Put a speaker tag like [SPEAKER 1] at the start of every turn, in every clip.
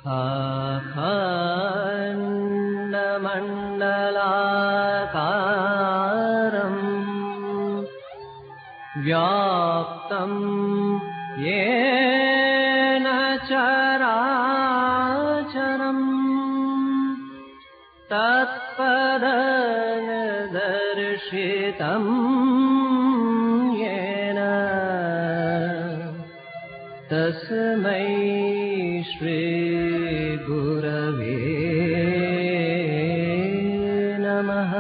[SPEAKER 1] अखण्डमण्डलाकारम् व्याप्तं येन चराचरम् तत्पदनिदर्शितम् येन तस्मै श्री गुरवे नमः।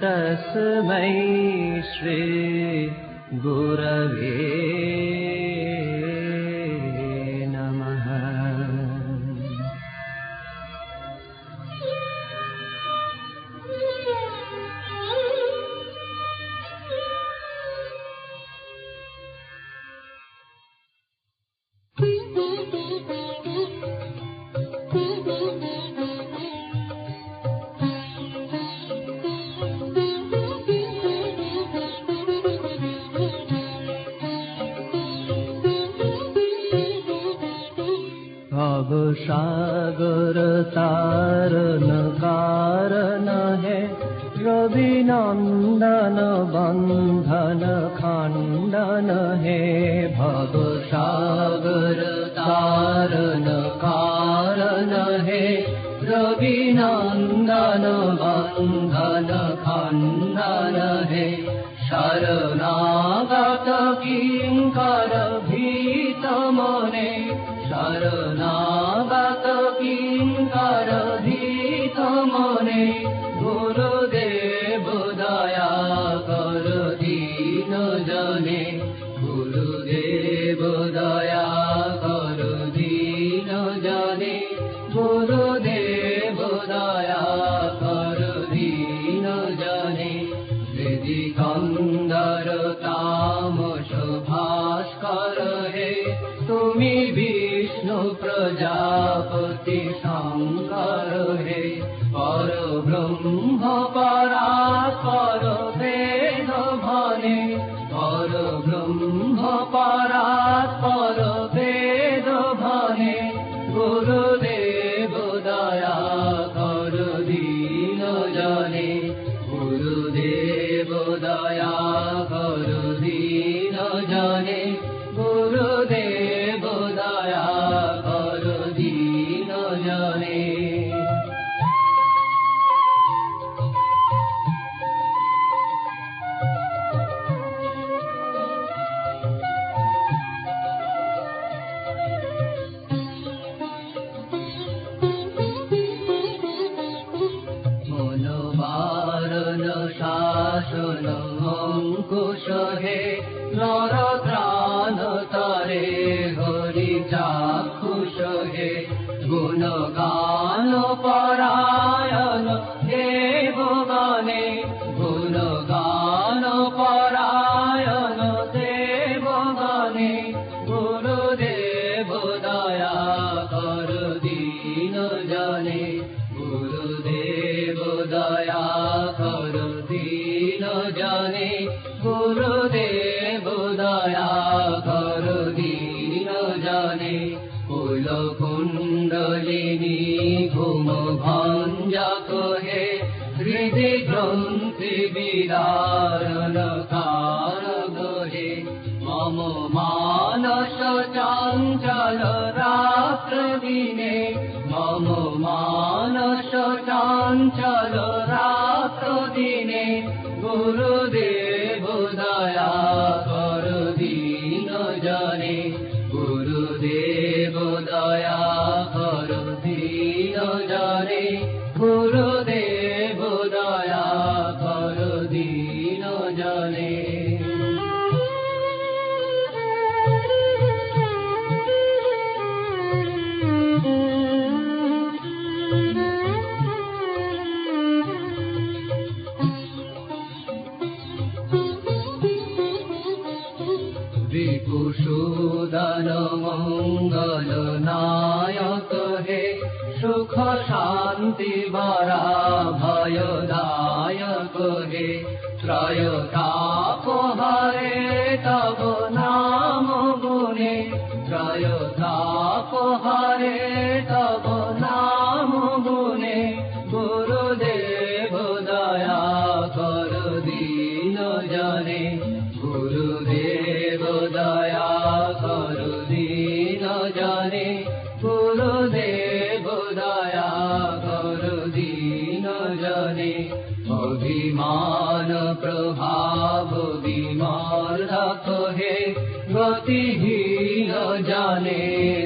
[SPEAKER 1] तस्मै श्री गुरवे नमः। सागर तारन कारण है रविनंदन बंधन खंडन है। भव सागर तारन कारण है रविनंदन बंधन खंडन है। शरणागत किंकर भीत मने शरणागत किंकर भीत मने गुरुदेव दया कर दीन जने। गुरुदेव दया कर दीन जने। गुरुदेव दया कर दीन जने। हृदि कंदर तामस भास्कर हे तुमी विष्णु प्रजापति शंकर हे। पर ब्रह्म परात्पर वेद भने। पर ब्रह्म परात्पर वेद भने। गुरुदेव दया कर दीन जने। गुरुदेव दया कर दीन जने। गुरुदेव दया कर दीन जने। मनोवारण शासन अंकुश हे नर त्राण तारे हरि चाक्षुष हे। गुणगान परायण देवगणे। गुणगान परायण देवगणे। गुरुदेव दया कर दीन जने। गुरुदेव दया कर दीन जने। गुरुदेव दया कर दीन जने। कुल कुंडलिनी घुम भंजक हे हृदय ग्रंथि विदारण कारक हे। मम मानस चंचल रात्र दिने। मम मानस चंचल रात्र दिने। गुरुदेव दया कर दीन जने। गुरुदेव दया कर दीन जने। गुरुदेव दया कर दीन जने। विभूषुधन मंगल नायक हे सुख शांति बरा भयदायक हे। त्रयताप हरे तब नाम गुणे। त्रय হৃদয় তাপ হারে তব নাম গুণে গুরুদেব দয়া কর দীন জনে গুরুদেব দয়া কর দীন জনে গুরুদেব দয়া কর দীন জনে অভিমান প্রভাব বিমল রাখো হে গতিহীন জানে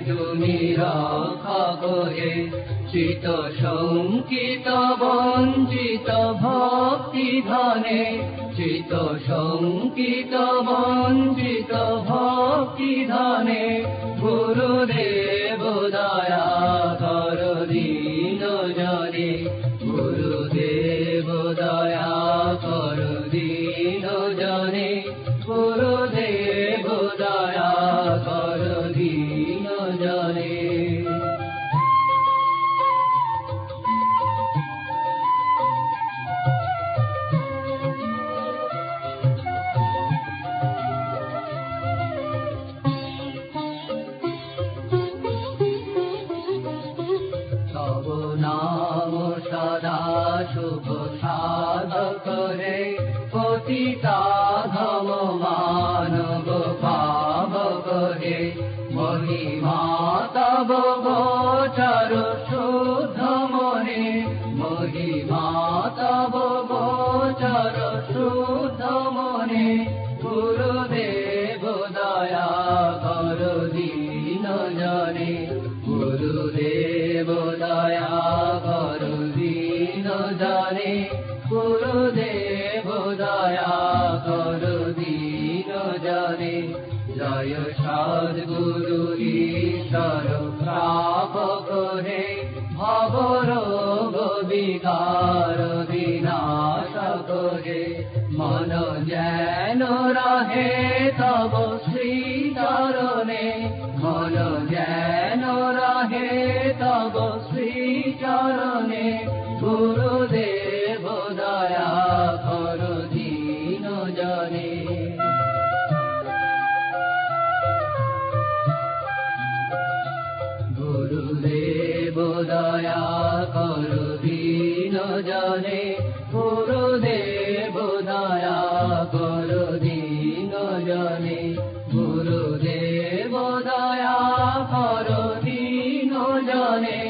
[SPEAKER 1] তুমি রক্ষা করে চিত শঙ্কিত বঞ্চিত ভক্তি ধনে চিত শঙ্কিত বঞ্চিত ভক্তি ধনে গুরুদেব দয়া কর দীন জনে গুরুদেব দয়া কর দীন জনে গুরুদেব দয়া কর দীন জনে তব নাম সদা শুভ সাধক রে পতিতা ধম মানব পাবক রে মহিমা তব গোচর শুদ্ধ মনে মহিমা তব গোচর শুদ্ধ মনে গুরুদেব দয়া কর দীন জনে গুরুদেব দয়া কর দীন জনে গুরুদেব দয়া কর দীন জনে জয় সদ্গুরু ঈশ্বর প্রাপক রে ভব রোগ বিকার বিনাশক রে মন যেন রহে তব শ্রী চরণে মন যেন রহে তব শ্রী চরণে গুরুদেব দয়া কর দীন জনে গুরুদেব দয়া কর দীন জনে গুরুদেব দয়া কর দীন জনে গুরুদেব দয়া কর দীন জনে